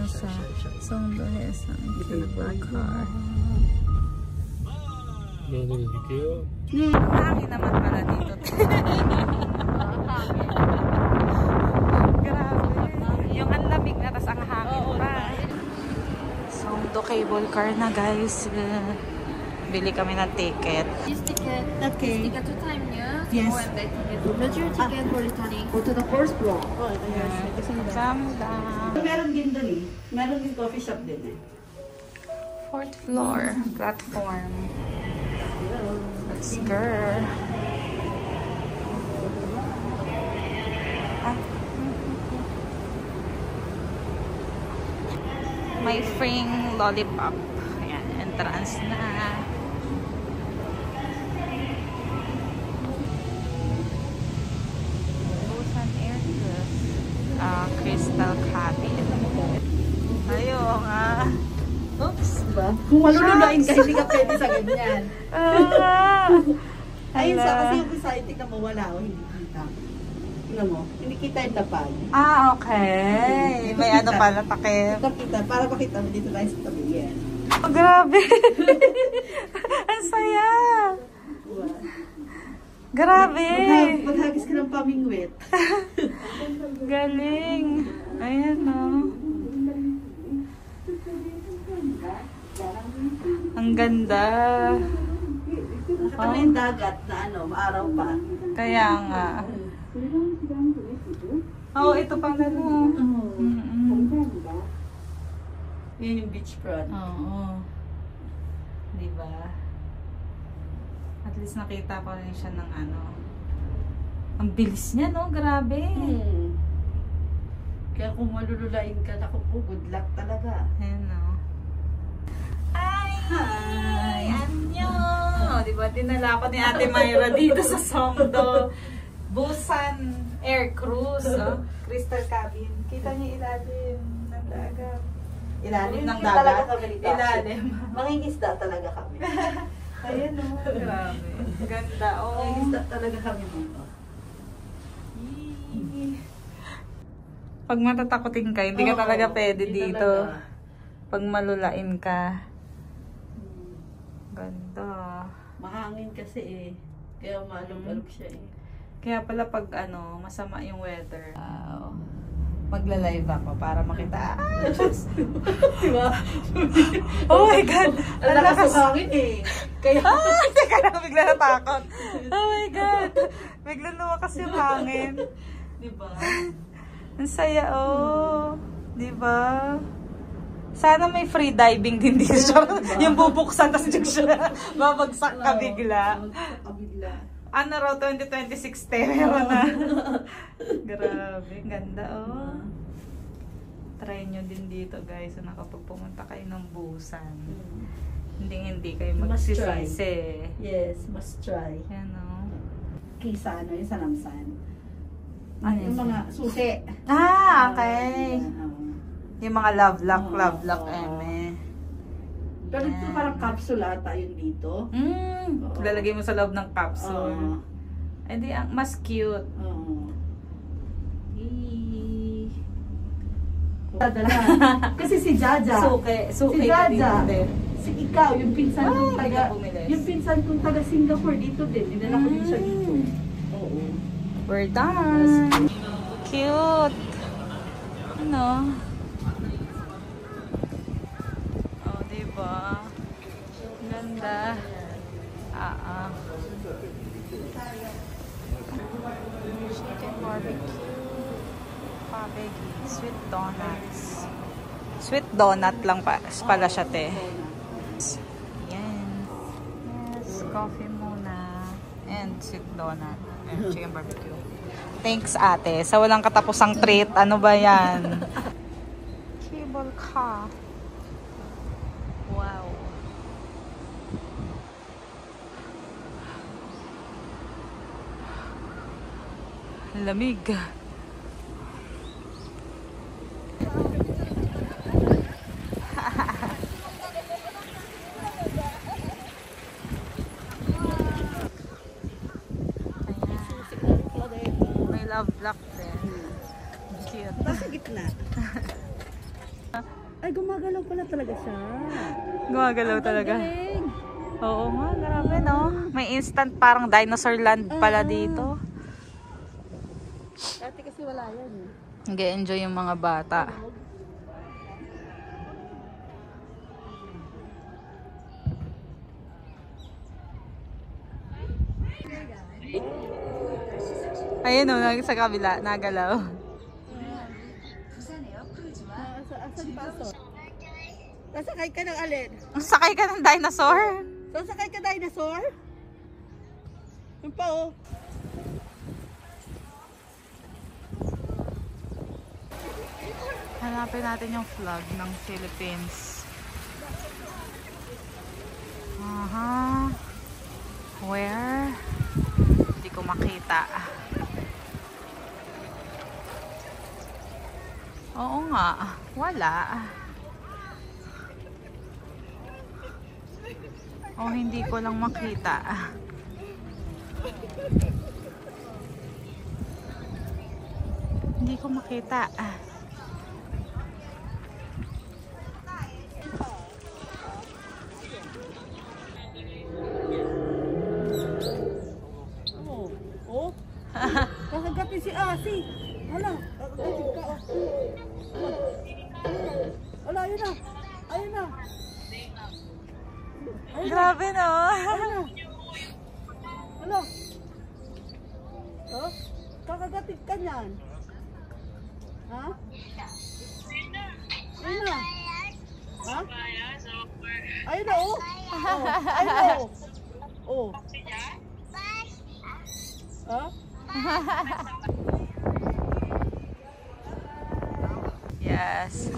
sa Songdo Haesang Cable Car. Hangin naman pala dito. Grabe. Yung ang lamig na, tas ang hangin pa. Songdo Cable Car na guys. Bili kami ng ticket. This ticket, Okay. this ticket to time niya. Yes. Or that ticket. That's your ticket for returning. Go to the first floor. Samda. Meron din doon eh. Meron din coffee shop din eh. 4th floor platform. Let's go. May free lollipop. Ayan, entrance na. Busan Aircraft. Crystal Cabin. Ayun nga. Oops. Diba? Kung malululain ka, hindi ka pwede sa ganyan. Ayun sa kasi yung beside, tignan mo, wala o hindi kita. Tignan mo, hindi kita yung tapal. Okay. May ano pala, takip. Kita, para makita mo dito tayo sa tabi yan. Oh, grabe. Ang saya. Diba? Grabe. Maghagis ka ng pamingwit. Galing. Ayan o. Ang ganda. Nakita mo yung dagat na ano, maaraw pa. Kaya nga. Oh, ito pang ano. Yun yung beach front. Oo. Diba? At least nakita ko rin siya ng ano. Ang bilis niya, no? Grabe. Kaya kung malululain ka, naku po, good luck talaga. Ayan, no? Hi! Anyo! Diba, dinala ko ni Ate Myra dito sa Songdo. Busan Air Cruise. Oh. Crystal Cabin. Kita niyo ilalim ng dagat. Ilalim ng dagat? Ilalim. Mangingisda talaga kami. Ayan, no? Grabe. Ganda, oh. Mangingisda talaga kami dito. Pag matatakotin ka, hindi ka talaga pwede hindi dito. talaga. Pag malulain ka. Ganda. Mahangin kasi eh. Kaya maalog-alog siya eh. Kaya pala pag ano, masama yung weather. Wow. Magla-live ako para makita. Diba? Oh my God! Ang lakas ng hangin eh. Kaya... Teka lang, bigla natakot. Oh my God! Bigla lumakas yung hangin. Diba? Ang saya, oh. Diba? Sana may free diving din dito. Yung bubuksan, tapos siya babagsak ka bigla. Babagsak ka bigla. Ano raw, 2026 meron na. Grabe, ganda, oh. Try nyo din dito, guys. So, nakapag pumunta kayo ng Busan. Hindi kayo magsisisi. Yes, must try. Yan, oh. Kaysa ano, yung Sanamsan. Ano Yung mga susi. Ah, okay. Yung mga love lock, eme. Pero ito parang capsule ata yun dito. Lalagay mo sa loob ng capsule. Eh di, mas cute. Kasi si Jaja. Suke Si ka Jaja. din. Si ikaw, yung pinsan kong Ay, taga, bumilis. yung pinsan kong taga Singapore dito din. Dinala ko din siya dito. Oo. We're done. Cute. Ano? Oh, diba? Ganda. Chicken barbecue. Pabegi. Sweet donuts. Sweet donut lang pala siya, te. Yan. Yes, coffee muna. And sweet donut. And chicken barbecue. Thanks, ate. Sa walang katapusang treat. Ano ba yan? Cable car. Wow. Lamig. May love lock din. Cute. Nasa gitna. Ay, gumagalaw pala talaga siya. Gumagalaw Ang talaga. galing. Oo nga, grabe no. May instant parang dinosaur land pala dito. Dati kasi wala yan. Nag-enjoy yung mga bata. Ayun o, sa kabila, nagalaw. Asan paso? Sasakay ka ng alin? Sakay ka ng dinosaur? Sasakay ka dinosaur? Yung pa oh. Hanapin natin yung flag ng Philippines. Aha. Where? Hindi ko makita. Oo nga. Wala. O hindi ko lang makita. Hindi ko makita. Oh. Kakagatin si Asi. Hala, kakagatin ka. Hala, ayun na. Ayun na. Grabe no? Ayun na. Hala. Oh, kakagatin ka niyan. Ha? Ayun na. Ha? Ayun na, oh. Oh, ayun na, oh. Oh. Ha? Yes.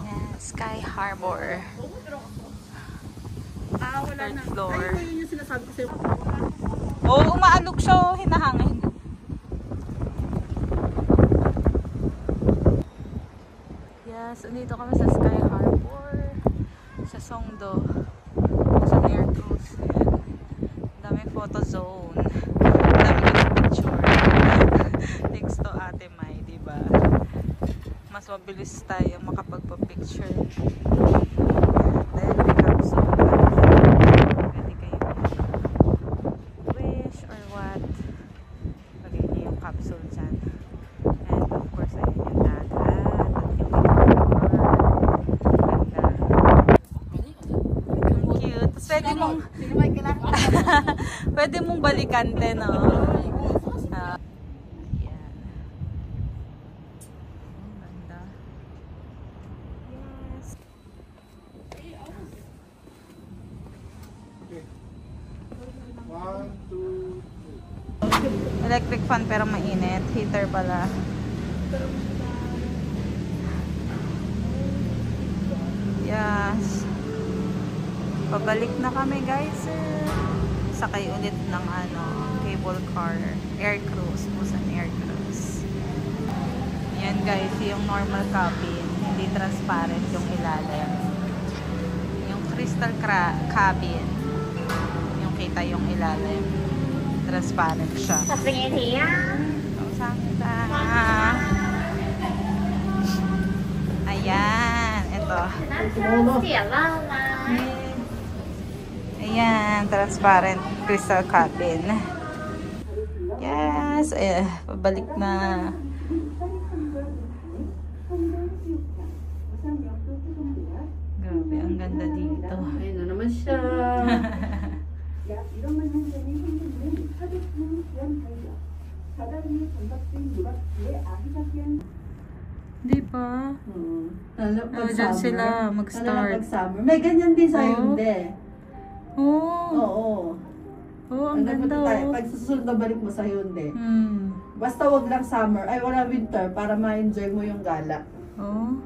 Yes, Sky Harbor. Wala Third na. floor. Ayun, yun yung sinasabi ko sa'yo. Oo, umaalog siya, oh, hinahangin. Yes, andito kami sa Sky Harbor. Sa Songdo. Sa air cruise. Ayan. Daming photo zone. Daming picture. Thanks to Ate Mai, diba? Mas mabilis tayo makapagpa-picture. Dahil may capsule. Pwede kayo wish or what. Lagay niyo yung capsule dyan. And of course, ayun yung dagat. At yung ganda. Ang cute. Tapos pwede mong Sino may kailangan? pwede mong balikan din, no? Ayan. Ang ganda. Yes. One, two, Electric fan pero mainit. Heater pala. Yes. Pabalik na kami, guys. Sakay ulit ng cable car. Air cruise. Busan air cruise. Yan, guys. Yung normal cabin. Hindi transparent yung ilalim. Yung crystal cabin. Yung kita yung ilalim. Transparent siya. Ayan. Ito. Ayan. Transparent crystal cabin. Yes. Pabalik na. Grabe. Ang ganda dito. Ayun na naman siya. Di ba? Dyan sila mag-start. Pag-summer. May ganyan din sa Oh. Hyundai. Oo. Oo. Oo, ang ganda. Pag susunod na balik mo sa Hyundai. Basta wag lang summer. Ay, wala winter para ma-enjoy mo yung gala. Oo.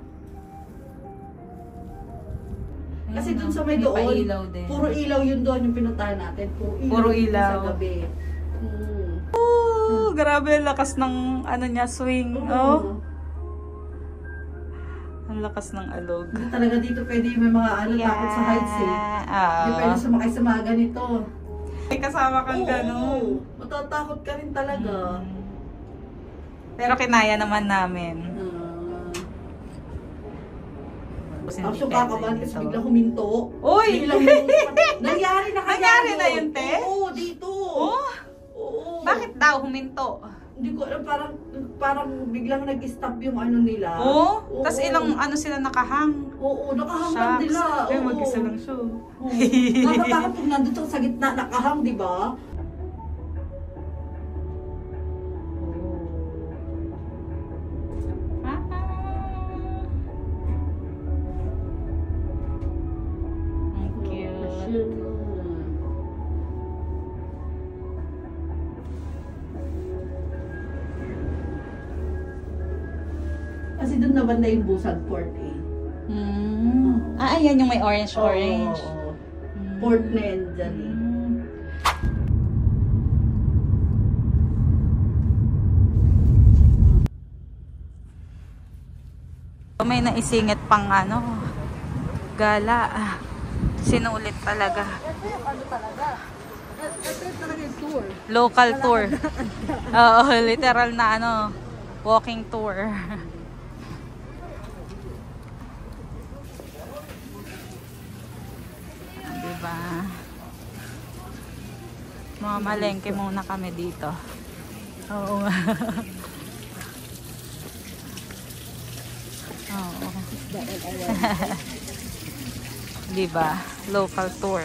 Kasi dun sa may doon, puro ilaw yun doon yung pinuntahan natin. Puro yun ilaw. sa gabi. Oh, grabe ang lakas ng niya swing. Oh. Ang lakas ng alog. Hindi talaga dito pwede may mga takot sa heights eh. Hindi pwede sumakay sa mga ganito. May kasama kang Oo, ganun. matatakot ka rin talaga. Pero kinaya naman namin. Tapos yung kakabahan kasi biglang huminto. Uy! Biglang huminto. Nangyari na kaya Nangyari na yun, te? Oo, dito. Oh? Oo. Bakit daw huminto? Hindi ko alam, parang biglang nag-stop yung ano nila. Oo? Oo. Tapos ilang ano sila nakahang? Oo, nakahanggang nila. Eh, Oo. mag-isa lang siya. Oo. Nakakatakot pag nandun sa gitna, nakahang, di ba? Ang cute. Kasi doon naman na yung Busan Port eh. Ayan yung may orange-orange. Oo. Port na yan dyan eh. May naisingit pang ano, gala. Sinulit talaga. Ano talaga? Ito talaga yung tour. Local tour. Oo, literal na ano, walking tour. Diba? Mamalengke muna kami dito. Oo nga. Oo. Diba? Local tour.